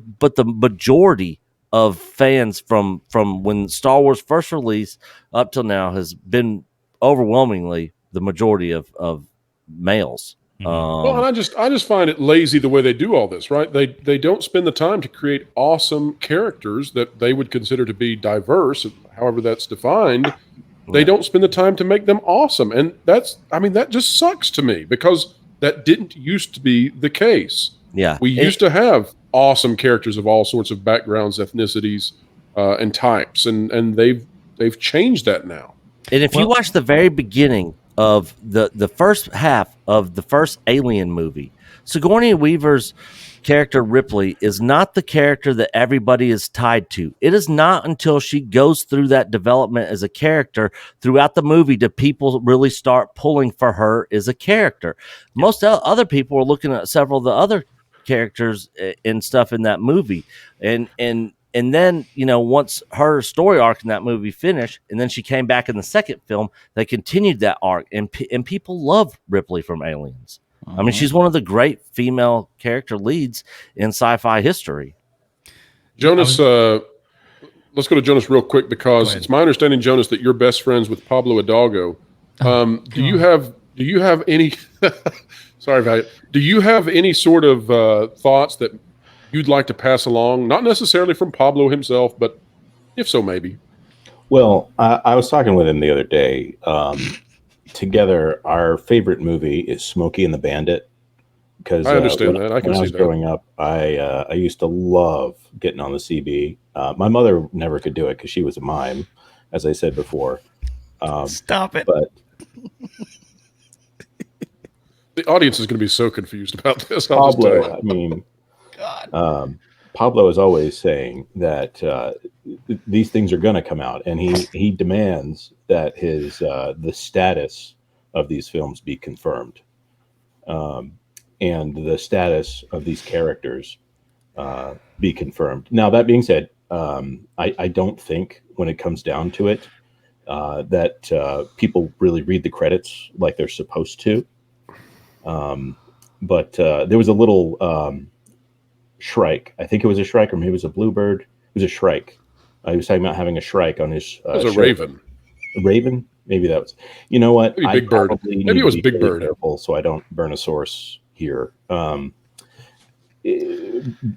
majority of fans from when Star Wars first released up till now has been overwhelmingly the majority of males. Well, and I just find it lazy the way they do all this, right? They don't spend the time to create awesome characters that they would consider to be diverse, however that's defined. They don't spend the time to make them awesome. And that just sucks to me because that didn't used to be the case. Yeah. We used to have awesome characters of all sorts of backgrounds, ethnicities, and types, and they've changed that now. And if you watch the very beginning of the first half of the first Alien movie, Sigourney Weaver's character Ripley is not the character that everybody is tied to. It is not until she goes through that development as a character throughout the movie do people really start pulling for her as a character. Most other people are looking at several of the other characters and stuff in that movie, and then, once her story arc in that movie finished, and then she came back in the second film, they continued that arc, and people love Ripley from Aliens. I mean, she's one of the great female character leads in sci-fi history. Jonas, let's go to Jonas real quick because it's my understanding, Jonas, that you're best friends with Pablo Hidalgo. Do you have any? Sorry, Valiant. Do you have any sort of thoughts that you'd like to pass along, not necessarily from Pablo himself, but if so, maybe? Well, I was talking with him the other day. Together, our favorite movie is Smokey and the Bandit. Because I understand that. I can when see I was that. growing up, I used to love getting on the CB. My mother never could do it because she was a mime, as I said before. Stop it. But The audience is going to be so confused about this. I'll just tell you. Pablo, I mean, Pablo is always saying that these things are going to come out, and he demands that the status of these films be confirmed, and the status of these characters be confirmed. Now, that being said, I don't think when it comes down to it that people really read the credits like they're supposed to. But there was a little Shrike. I think it was a Shrike, or maybe it was a Bluebird. It was a Shrike. He was talking about having a Shrike on his. It was a shirt. raven. A raven? Maybe that was. You know what? Maybe Big Bird. Maybe it was Big Bird. Careful so I don't burn a source here. But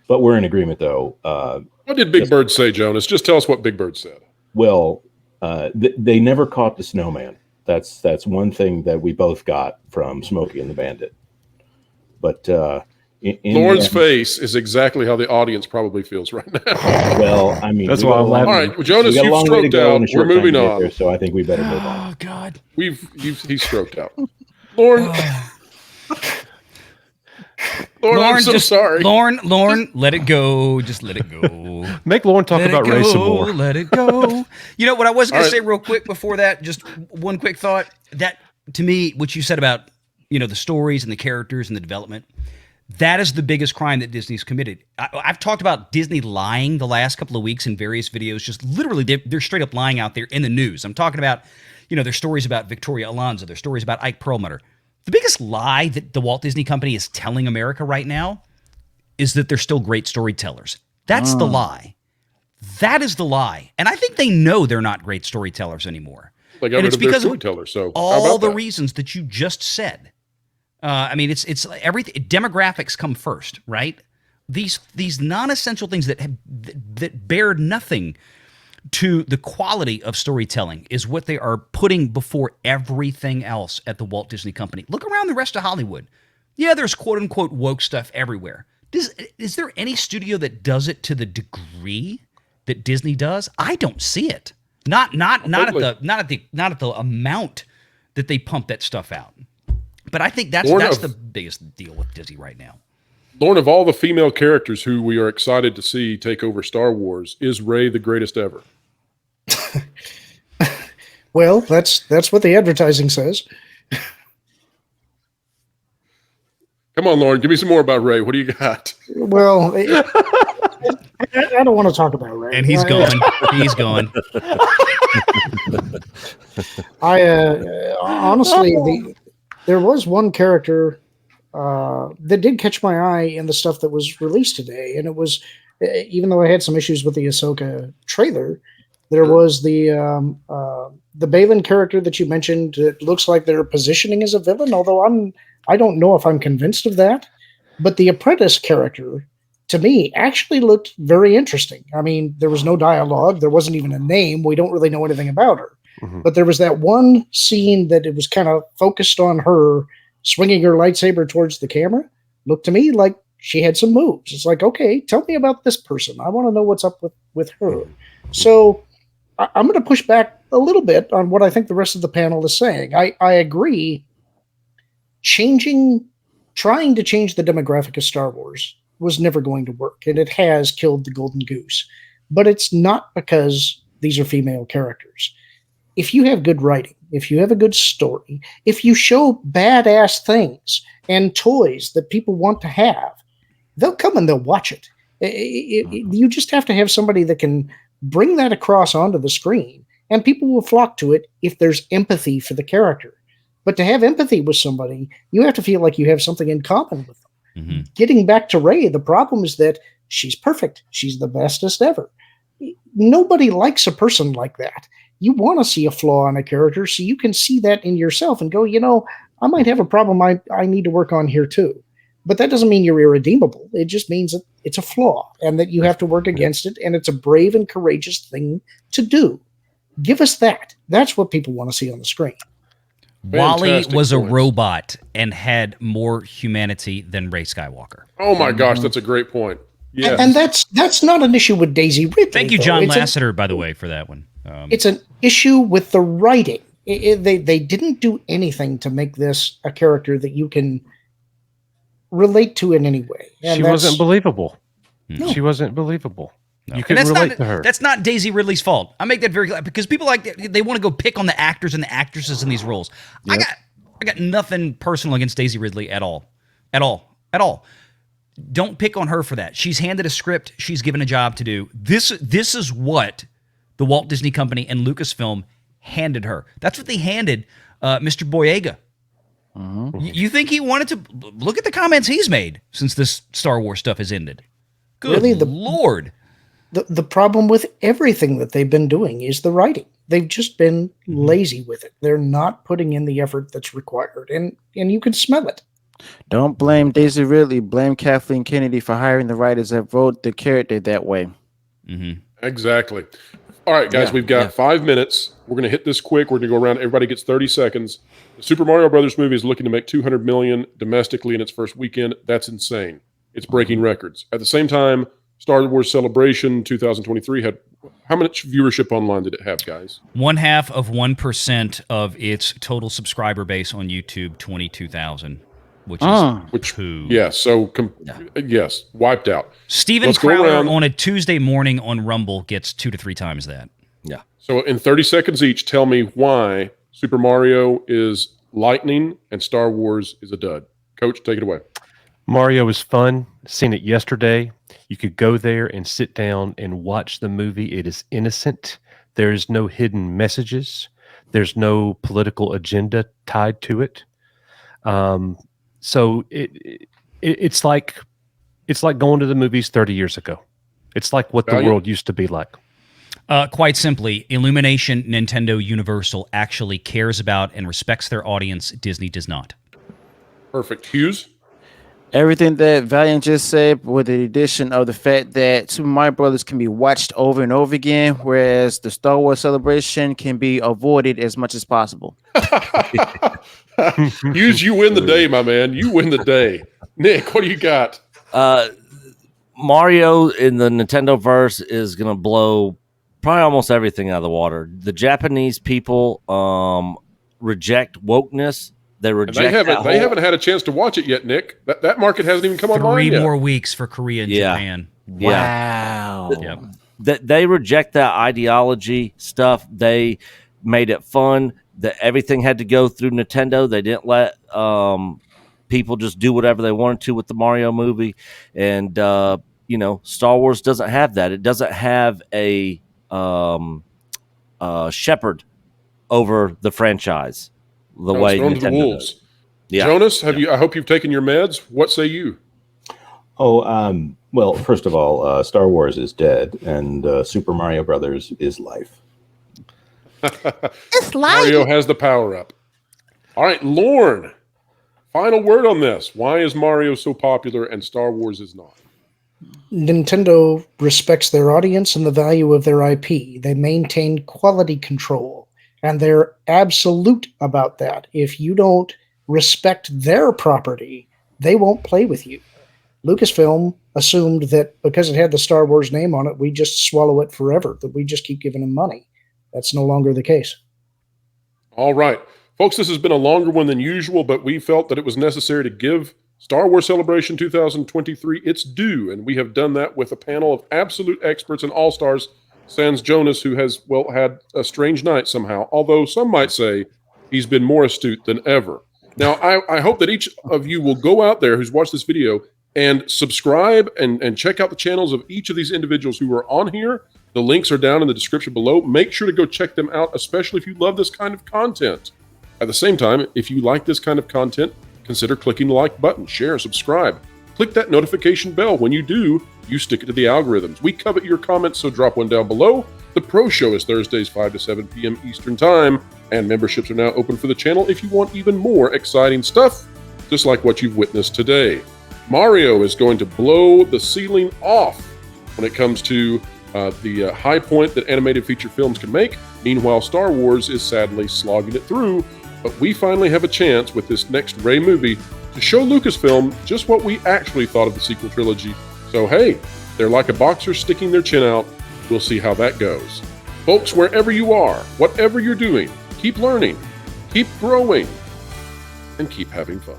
we're in agreement, though. What did Big Bird say, Jonas? Just tell us what Big Bird said. Well, they never caught the snowman. That's one thing that we both got from Smokey and the Bandit. But in Lauren's the end, face is exactly how the audience probably feels right now. well, I mean, That's we why got a I'm long- laughing. All right, well, Jonas, we got a you've long way to stroked go out. and a We're short time moving to get on. there, so I think we better move on. Oh God. He's stroked out. Lauren, I'm so sorry. Lauren, let it go. Just let it go. Make Lauren talk Let about it Ray some go, more. Let it go. You know what I was going All to right. say real quick before that? Just one quick thought. That to me, what you said about the stories and the characters and the development, that is the biggest crime that Disney's committed. I've talked about Disney lying the last couple of weeks in various videos. Just literally, they're straight up lying out there in the news. I'm talking about their stories about Victoria Alonso, their stories about Ike Perlmutter. The biggest lie that the Walt Disney Company is telling America right now is that they're still great storytellers. That's the lie. That is the lie. And I think they know they're not great storytellers anymore. They got And rid it's of their because of storyteller. So how all about the that? reasons that you just said. I mean, it's everything. Demographics come first, right? These non-essential things that bear nothing to the quality of storytelling is what they are putting before everything else at the Walt Disney Company. Look around the rest of Hollywood. Yeah, there's quote unquote woke stuff everywhere. Is there any studio that does it to the degree that Disney does? I don't see it. Not at the amount that they pump that stuff out. But I think that's the biggest deal with Disney right now. Lauren, of all the female characters who we are excited to see take over Star Wars, is Rey the greatest ever? Well, that's what the advertising says. Come on, Lauren, give me some more about Rey. What do you got? Well, I don't want to talk about Rey. And he's gone. He's gone. Honestly, there was one character that did catch my eye in the stuff that was released today, and it was, even though I had some issues with the Ahsoka trailer, there was the Balin character that you mentioned. It looks like they're positioning as a villain, although I don't know if I'm convinced of that. But the Apprentice character, to me, actually looked very interesting. I mean, there was no dialogue. There wasn't even a name. We don't really know anything about her. Mhm. But there was that one scene that it was kind of focused on her swinging her lightsaber towards the camera. Looked to me like she had some moves. It's like, okay, tell me about this person. I want to know what's up with her. So I'm going to push back a little bit on what I think the rest of the panel is saying. I agree. Trying to change the demographic of Star Wars was never going to work, and it has killed the golden goose. But it's not because these are female characters. If you have good writing, if you have a good story, if you show badass things and toys that people want to have, they'll come and they'll watch it. You just have to have somebody that can bring that across onto the screen, and people will flock to it if there's empathy for the character. But to have empathy with somebody, you have to feel like you have something in common with them. Mm-hmm. Getting back to Rey, the problem is that she's perfect. She's the bestest ever. Nobody likes a person like that. You want to see a flaw in a character so you can see that in yourself and go, I might have a problem I need to work on here too. But that doesn't mean you're irredeemable. It just means that it's a flaw and that you have to work against it, and it's a brave and courageous thing to do. Give us that. That's what people want to see on the screen. Wally Fantastic was a points. robot and had more humanity than Rey Skywalker. Oh my gosh, that's a great point. Yeah. And that's not an issue with Daisy Ridley. Thank you, though. John It's Lasseter, by the way, for that one. It's an issue with the writing. They didn't do anything to make this a character that you can relate to in any way. And She wasn't believable. No. She wasn't believable. No. You And couldn't that's relate not, to her. That's not Daisy Ridley's fault. I make that very clear because people they want to go pick on the actors and the actresses in these roles. Yep. I got nothing personal against Daisy Ridley at all. Don't pick on her for that. She's handed a script. She's given a job to do. This is what the Walt Disney Company and Lucasfilm handed her. That's what they handed Mr. Boyega. You think he wanted to look at the comments he's made since this Star Wars stuff has ended? Good Really, Lord. The problem with everything that they've been doing is the writing. They've just been lazy with it. They're not putting in the effort that's required, and you can smell it. Don't blame Daisy Ridley. Blame Kathleen Kennedy for hiring the writers that wrote the character that way. Mm-hmm. Exactly. All right, guys, Yeah, we've got 5 minutes. We're going to hit this quick. We're going to go around. Everybody gets 30 seconds. The Super Mario Brothers movie is looking to make $200 million domestically in its first weekend. That's insane. It's breaking records. At the same time, Star Wars Celebration 2023 had how much viewership online did it have, guys? 0.5% of its total subscriber base on YouTube, 22,000, which is poo. Yeah, so yes, wiped out. Steven Let's go Crowder around. on a Tuesday morning on Rumble gets 2 to 3 times that. Yeah. So in 30 seconds each, tell me why Super Mario is lightning and Star Wars is a dud. Coach, take it away. Mario is fun. Seen it yesterday. You could go there and sit down and watch the movie. It is innocent. There is no hidden messages. There's no political agenda tied to it. So it's like going to the movies 30 years ago. It's like what the world used to be like. Quite simply, Illumination, Nintendo, Universal actually cares about and respects their audience. Disney does not. Perfect. Hughes? Everything that Valiant just said, with the addition of the fact that Super Mario Brothers can be watched over and over again, whereas the Star Wars Celebration can be avoided as much as possible. Hughes, you win the day, my man. You win the day. Nick, what do you got? Mario in the Nintendo verse is going to blow probably almost everything out of the water. The Japanese people reject wokeness. They reject. They haven't had a chance to watch it yet, Nick. That market hasn't even come online yet. 3 more weeks for Korea and Japan. Yeah. Wow. Yep. They reject that ideology stuff. They made it fun. That everything had to go through Nintendo. They didn't let people just do whatever they wanted to with the Mario movie. And Star Wars doesn't have that. It doesn't have a shepherd over the franchise the way Nintendo does. Yeah. Jonas, I hope you've taken your meds. What say you? Well, first of all, Star Wars is dead, and Super Mario Brothers is life. It's life. Mario has the power up. All right, Lorn. Final word on this. Why is Mario so popular and Star Wars is not? Nintendo respects their audience and the value of their IP. They maintain quality control, and they're absolute about that. If you don't respect their property, they won't play with you. Lucasfilm assumed that because it had the Star Wars name on it, we just swallow it forever, that we just keep giving them money. That's no longer the case. All right. Folks, this has been a longer one than usual, but we felt that it was necessary to give Star Wars Celebration 2023 its due, and we have done that with a panel of absolute experts and all-stars, sans Jonas, who has, had a strange night somehow, although some might say he's been more astute than ever. Now, I hope that each of you will go out there who's watched this video and subscribe and check out the channels of each of these individuals who are on here. The links are down in the description below. Make sure to go check them out, especially if you love this kind of content. At the same time, if you like this kind of content, consider clicking the like button, share, subscribe. Click that notification bell. When you do, you stick it to the algorithms. We covet your comments, so drop one down below. The Pro Show is Thursdays, 5 to 7 p.m. Eastern Time, and memberships are now open for the channel if you want even more exciting stuff, just like what you've witnessed today. Mario is going to blow the ceiling off when it comes to the high point that animated feature films can make. Meanwhile, Star Wars is sadly slogging it through, but we finally have a chance with this next Rey movie to show Lucasfilm just what we actually thought of the sequel trilogy. So hey, they're like a boxer sticking their chin out. We'll see how that goes. Folks, wherever you are, whatever you're doing, keep learning, keep growing, and keep having fun.